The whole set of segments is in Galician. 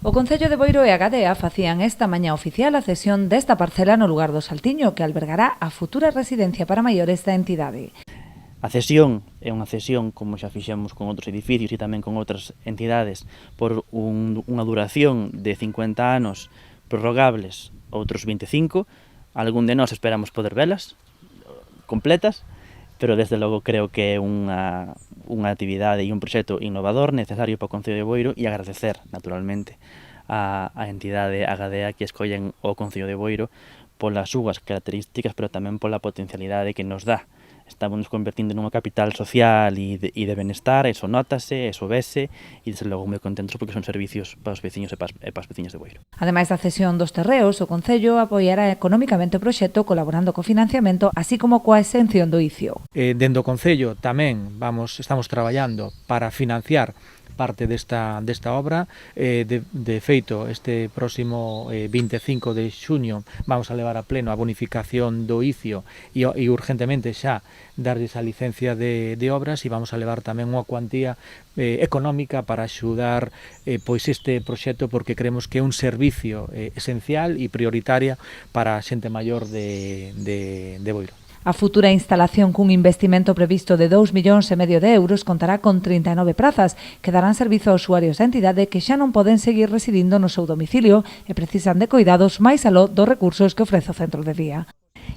O Concello de Boiro e a Gadea facían esta mañá oficial a cesión desta parcela no lugar do Saltiño, que albergará a futura residencia para maiores da entidade. A cesión é unha cesión, como xa fixemos con outros edificios e tamén con outras entidades, por unha duración de 50 anos prorrogables, outros 25. Algún de nós esperamos poder velas completas, pero desde logo creo que é unha actividade e un proxecto innovador necesario para o Concello de Boiro, e agradecer, naturalmente, a entidade Gadea que escollen o Concello de Boiro polas súas características, pero tamén pola potencialidade que nos dá. Estamos nos convertindo nunha capital social e de benestar, eso notase, eso vese, e desde logo moi contentos porque son servicios para os veciños e para as veciñas de Boiro. Ademais da cesión dos terreos, o Concello apoiará economicamente o proxecto colaborando co financiamento, así como coa exención do ICIO. Dende o Concello tamén estamos traballando para financiar parte desta obra. De feito, este próximo 25 de xuño vamos a levar a pleno a bonificación do ICIO e urgentemente xa darlles a licencia de obras, e vamos a levar tamén unha cuantía económica para axudar pois este proxecto, porque creemos que é un servicio esencial e prioritaria para a xente maior de Boiro. A futura instalación cun investimento previsto de 2,5 millóns de euros contará con 39 prazas que darán servizo aos usuarios da entidade que xa non poden seguir residindo no seu domicilio e precisan de cuidados máis aló dos recursos que ofrece o centro de día.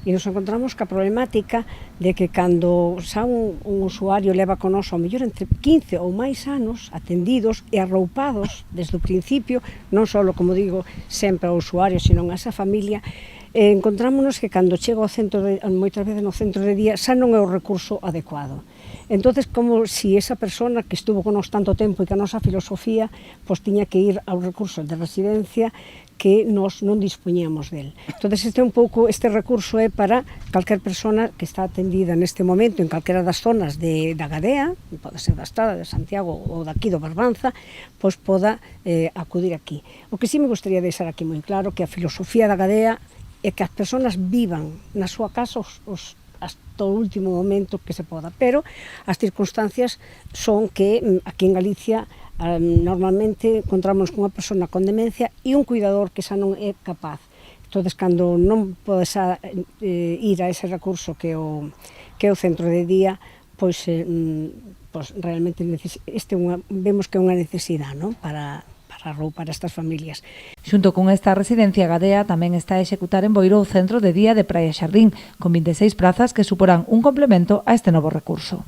E nos encontramos ca problemática de que cando xa un usuario leva con nos ao mellor entre 15 ou máis anos atendidos e arroupados desde o principio, non só, como digo, sempre ao usuario, sino a esa familia, encontrámonos que cando chega ao centro moitas veces no centro de día xa non é o recurso adecuado. Entonces, como si esa persona que estuvo con nos tanto tempo e que a nosa filosofía pois tiña que ir aos recursos de residencia que nos non dispoñíamos del. Entonces, este recurso é para calquer persona que está atendida neste momento en calquera das zonas da Gadea, pode ser da Estrada, de Santiago ou daqui do Barbanza, pois poda acudir aquí. O que sí me gustaría deixar aquí moi claro que a filosofía da Gadea é que as persoas vivan na súa casa hasta o último momento que se poda, pero as circunstancias son que aquí en Galicia normalmente encontramos cunha persona con demencia e un cuidador que xa non é capaz. Entón, cando non podes ir a ese recurso que é o centro de día, pois realmente vemos que é unha necesidade, non? para arroupar estas familias. Xunto con esta residencia, Gadea tamén está a executar en Boiro o centro de día de Praia Xardín, con 26 prazas que suporán un complemento a este novo recurso.